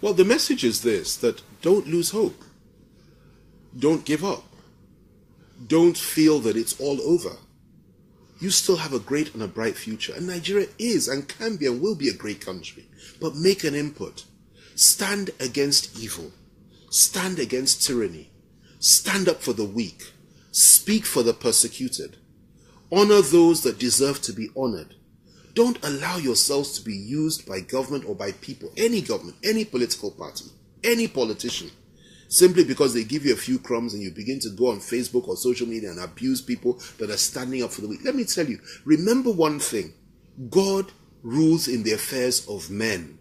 Well, the message is this, that don't lose hope. Don't give up. Don't feel that it's all over. You still have a great and a bright future. And Nigeria is and can be and will be a great country. But make an input. Stand against evil. Stand against tyranny. Stand up for the weak. Speak for the persecuted. Honor those that deserve to be honored. Don't allow yourselves to be used by government or by people, any government, any political party, any politician, simply because they give you a few crumbs and you begin to go on Facebook or social media and abuse people that are standing up for the weak. Let me tell you, remember one thing. God rules in the affairs of men.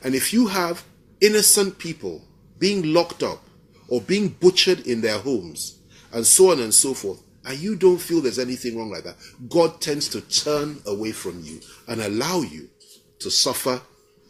And if you have innocent people being locked up or being butchered in their homes and so on and so forth, and you don't feel there's anything wrong like that, God tends to turn away from you and allow you to suffer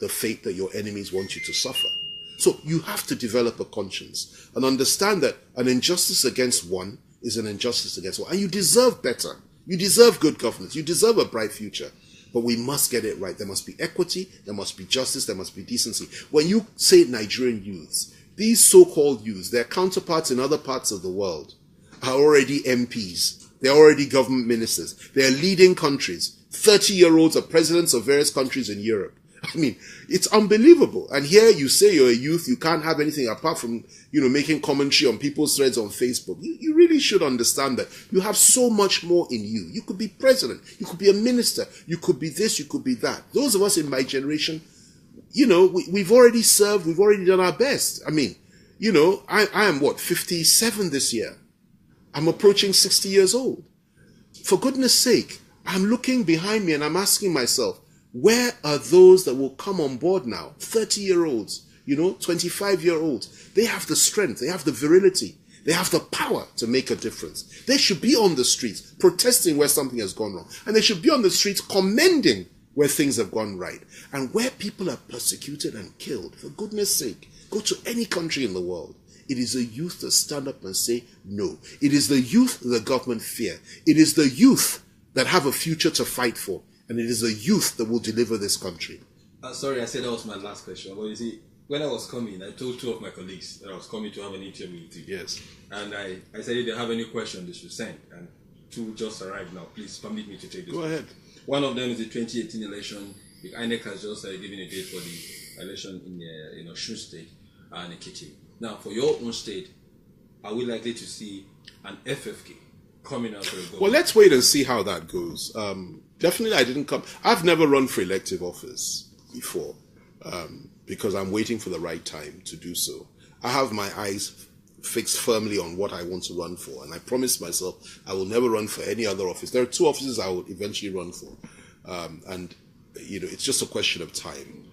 the fate that your enemies want you to suffer. So you have to develop a conscience and understand that an injustice against one is an injustice against one. And you deserve better. You deserve good governance. You deserve a bright future. But we must get it right. There must be equity. There must be justice. There must be decency. When you say Nigerian youths, these so-called youths, their counterparts in other parts of the world, are already MPs. They're already government ministers. They're leading countries. 30-year-olds are presidents of various countries in Europe. I mean, it's unbelievable. And here you say you're a youth, you can't have anything apart from, making commentary on people's threads on Facebook. You really should understand that you have so much more in you. You could be president. You could be a minister. You could be this. You could be that. Those of us in my generation, we've already served. We've already done our best. I mean, I am 57 this year. I'm approaching 60 years old. For goodness sake, I'm looking behind me and I'm asking myself, where are those that will come on board now? 30-year-olds, 25-year-olds. They have the strength, they have the virility, they have the power to make a difference. They should be on the streets protesting where something has gone wrong. And they should be on the streets commending where things have gone right. And where people are persecuted and killed, for goodness sake, go to any country in the world. It is the youth that stand up and say no. It is the youth that the government fear. It is the youth that have a future to fight for. And it is the youth that will deliver this country. Sorry, I said that was my last question. But you see, when I was coming, I told two of my colleagues that I was coming to have an interview with you. Yes. And I said, if they have any question, they should send. And two just arrived now. Please permit me to take this. Go ahead. One of them is the 2018 election. The INEC has just given a date for the election in Osun State and Ekiti. Now, for your own state, are we likely to see an FFK coming out for a government? Well, let's wait and see how that goes. Definitely, I didn't come. I've never run for elective office before because I'm waiting for the right time to do so. I have my eyes fixed firmly on what I want to run for, and I promised myself I will never run for any other office. There are two offices I will eventually run for, and it's just a question of time.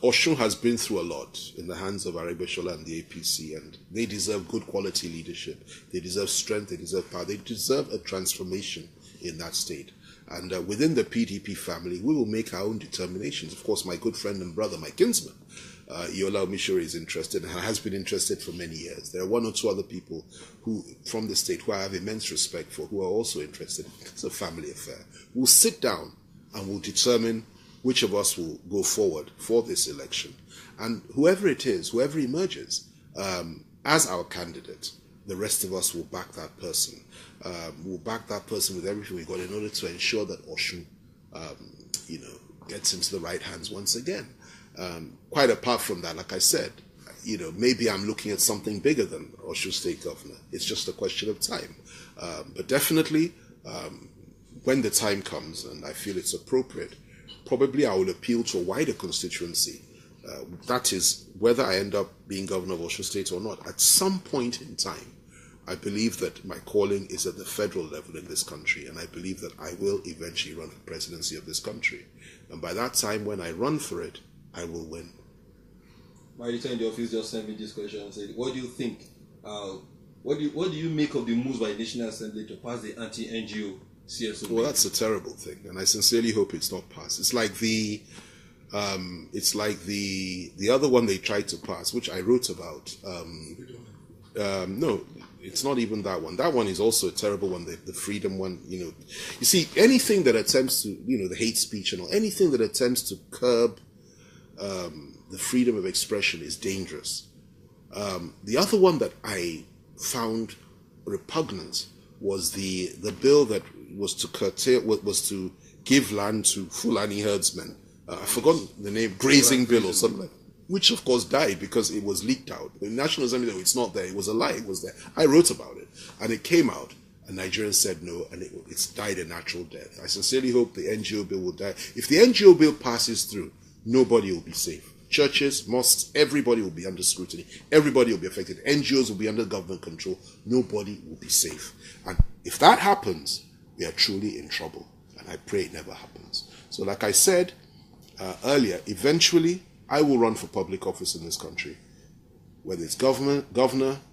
Osun has been through a lot in the hands of Aregbesola and the APC, and they deserve good quality leadership. They deserve strength. They deserve power. They deserve a transformation in that state. And within the PDP family, we will make our own determinations. Of course, my good friend and brother, my kinsman, Yola Omishore, is interested and has been interested for many years. There are one or two other people who, from the state, who I have immense respect for, who are also interested. It's a family affair. We'll sit down and we'll determine which of us will go forward for this election. And whoever it is, whoever emerges as our candidate, the rest of us will back that person. We'll back that person with everything we've got in order to ensure that Osun, gets into the right hands once again. Quite apart from that, like I said, maybe I'm looking at something bigger than Osun State Governor. It's just a question of time. But definitely, when the time comes and I feel it's appropriate, probably I will appeal to a wider constituency. That is, whether I end up being governor of Osun State or not, at some point in time, I believe that my calling is at the federal level in this country, and I believe that I will eventually run for presidency of this country. And by that time, when I run for it, I will win. My editor in the office just sent me this question and said, what do you think? What do you make of the moves by the National Assembly to pass the anti-NGO CSO? Well, that's a terrible thing, and I sincerely hope it's not passed. It's like the other one they tried to pass, which I wrote about. No, it's not even that one. That one is also a terrible one, the freedom one. You see, anything that attempts to, the hate speech and all, anything that attempts to curb the freedom of expression is dangerous. The other one that I found repugnant was the bill that was to curtail, was to give land to Fulani herdsmen. I forgot the name, grazing bill or something like that, which of course died because it was leaked out. The National Assembly, no, it's not there. It was a lie. It was there. I wrote about it, and it came out, and Nigerians said no, and it's died a natural death. I sincerely hope the NGO bill will die. If the NGO bill passes through, nobody will be safe. Churches, mosques, everybody will be under scrutiny. Everybody will be affected. NGOs will be under government control. Nobody will be safe. And if that happens, we are truly in trouble. And I pray it never happens. So like I said earlier, eventually I will run for public office in this country. Whether it's governor,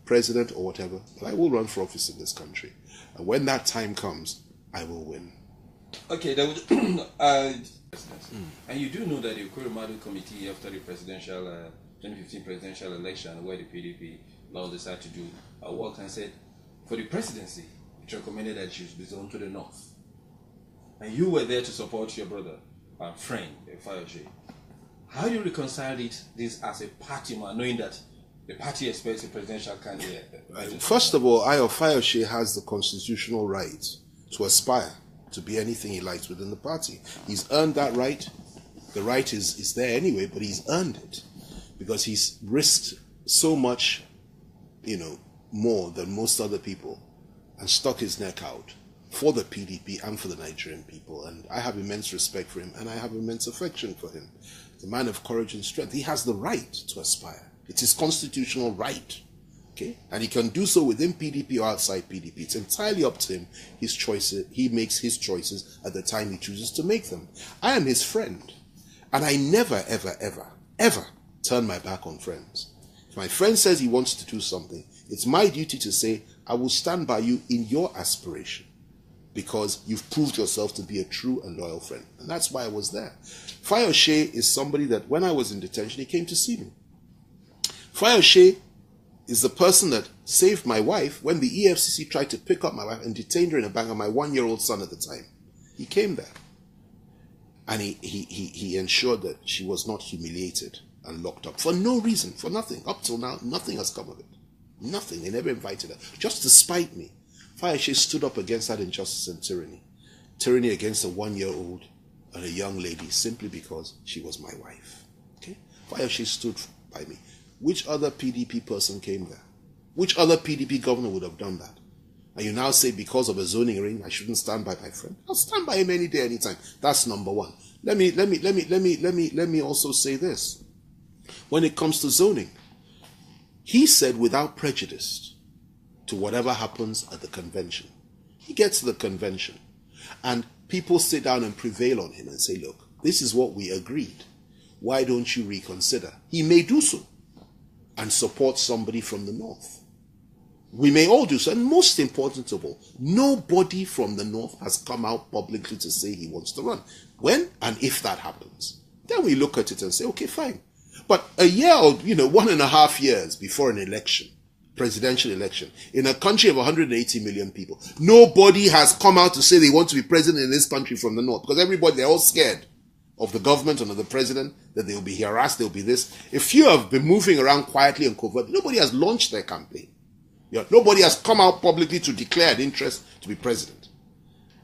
president, or whatever, but I will run for office in this country. And when that time comes, I will win. Okay, that was, and you do know that the Kurumadu Committee, after the 2015 presidential election, where the PDP now decided to do a work and said, for the presidency, it recommended that she should be zoned to the north. And you were there to support your brother and friend, Fayose. How do you reconcile this as a party man, knowing that the party expects a presidential candidate? First of all, Fayose has the constitutional right to aspire to be anything he likes within the party. He's earned that right. The right is there anyway, but he's earned it because he's risked so much, more than most other people and stuck his neck out for the PDP and for the Nigerian people. And I have immense respect for him and I have immense affection for him. He's a man of courage and strength. He has the right to aspire. It's his constitutional right. Okay? And he can do so within PDP or outside PDP. It's entirely up to him, his choices. He makes his choices at the time he chooses to make them. I am his friend. And I never, ever, ever, ever turn my back on friends. If my friend says he wants to do something, it's my duty to say, I will stand by you in your aspiration. Because you've proved yourself to be a true and loyal friend. And that's why I was there. Fayose is somebody that when I was in detention, he came to see me. Fayose is the person that saved my wife when the EFCC tried to pick up my wife and detained her in a bank, and my 1-year-old son at the time. He came there. And he ensured that she was not humiliated and locked up for no reason, for nothing. Up till now, nothing has come of it. Nothing. They never invited her. Just to spite me. Fayose stood up against that injustice and tyranny. Tyranny against a 1-year-old and a young lady simply because she was my wife. Okay? Fayose stood by me. Which other PDP person came there? Which other PDP governor would have done that? And you now say because of a zoning ring, I shouldn't stand by my friend. I'll stand by him any day, anytime. That's number one. Let me also say this. When it comes to zoning, he said without prejudice to whatever happens at the convention. He gets to the convention and people sit down and prevail on him and say, look, this is what we agreed. Why don't you reconsider? He may do so and support somebody from the north. We may all do so. And most important of all, nobody from the north has come out publicly to say he wants to run. When and if that happens, then we look at it and say, okay, fine. But a year or 1.5 years before an election, presidential election, in a country of 180 million people, nobody has come out to say they want to be president in this country from the north, because they're all scared of the government and of the president, that they will be harassed, they will be this. A few have been moving around quietly and covertly. Nobody has launched their campaign. Nobody has come out publicly to declare an interest to be president.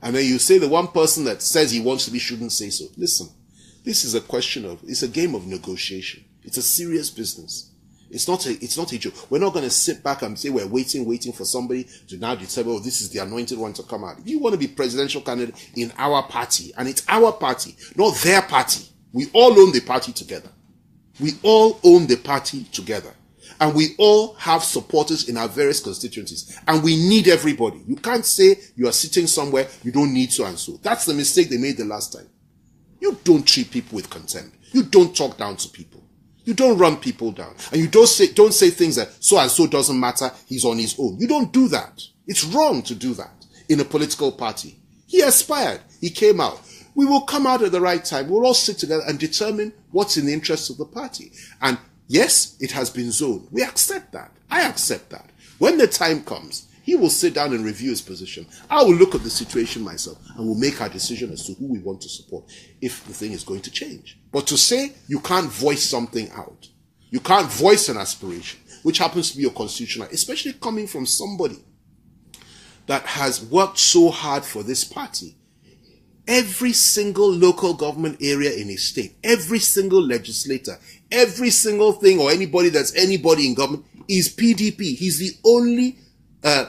And then you say the one person that says he wants to be shouldn't say so. Listen, this is it's a game of negotiation. It's a serious business. It's not a joke. We're not going to sit back and say we're waiting for somebody to now determine, oh, this is the anointed one to come out. If you want to be presidential candidate in our party, and it's our party, not their party, we all own the party together. We all own the party together. And we all have supporters in our various constituencies. And we need everybody. You can't say you are sitting somewhere, you don't need so and so. That's the mistake they made the last time. You don't treat people with contempt. You don't talk down to people. You don't run people down. And you don't say things that so and so doesn't matter, he's on his own. You don't do that. It's wrong to do that in a political party. He aspired. He came out. We will come out at the right time. We'll all sit together and determine what's in the interest of the party. And yes, it has been zoned. We accept that. I accept that. When the time comes, He will sit down and review his position. I will look at the situation myself and we'll make our decision as to who we want to support if the thing is going to change. But to say you can't voice something out, you can't voice an aspiration, which happens to be your constitutional, especially coming from somebody that has worked so hard for this party. Every single local government area in a state, every single legislator, every single thing or anybody that's anybody in government is PDP. He's the only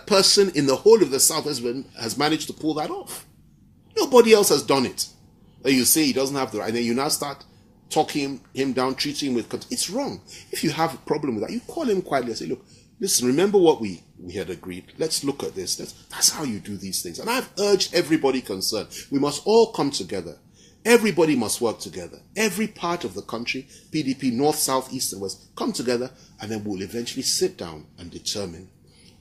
person in the whole of the South has managed to pull that off. Nobody else has done it. Then you say he doesn't have the right, and then you now start talking him down, treating him with contempt. It's wrong. If you have a problem with that, you call him quietly and say, look, listen, remember what we had agreed. Let's look at this. That's how you do these things. And I've urged everybody concerned. We must all come together. Everybody must work together. Every part of the country, PDP, north, south, east, and west, come together, and then we'll eventually sit down and determine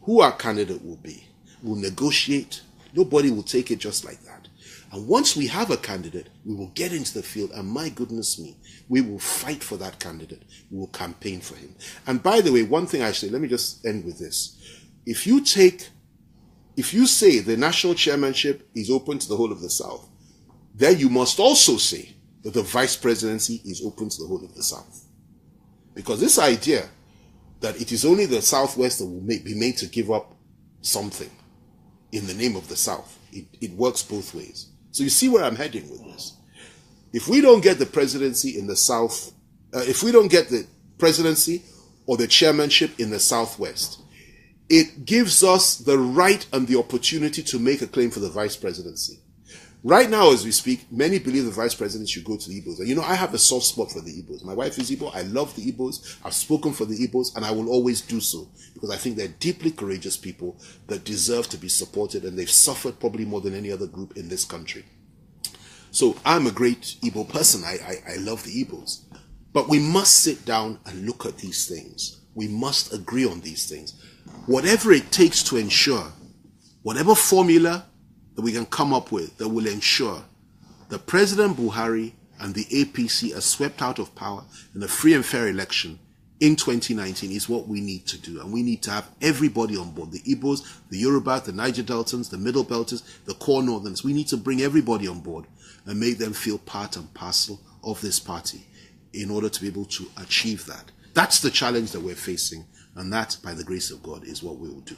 who our candidate will be. We'll negotiate. Nobody will take it just like that. And once we have a candidate, we will get into the field, and my goodness me, we will fight for that candidate. We will campaign for him. And by the way, one thing I say, let me just end with this. If you say the national chairmanship is open to the whole of the South, then you must also say that the vice presidency is open to the whole of the South. Because this idea that it is only the Southwest that will be made to give up something in the name of the South, it works both ways. So you see where I'm heading with this. If we don't get the presidency in the South, if we don't get the presidency or the chairmanship in the Southwest, it gives us the right and the opportunity to make a claim for the vice presidency. Right now, as we speak, many believe the vice president should go to the Igbos. And you know, I have a soft spot for the Igbos. My wife is Igbo. I love the Igbos. I've spoken for the Igbos, and I will always do so because I think they're deeply courageous people that deserve to be supported, and they've suffered probably more than any other group in this country. So I'm a great Igbo person. I love the Igbos. But we must sit down and look at these things. We must agree on these things. Whatever it takes to ensure, whatever formula that we can come up with that will ensure that President Buhari and the APC are swept out of power in a free and fair election in 2019 is what we need to do. And we need to have everybody on board. The Igbos, the Yorubas, the Niger Deltans, the Middle Belters, the core Northerns. We need to bring everybody on board and make them feel part and parcel of this party in order to be able to achieve that. That's the challenge that we're facing. And that, by the grace of God, is what we will do.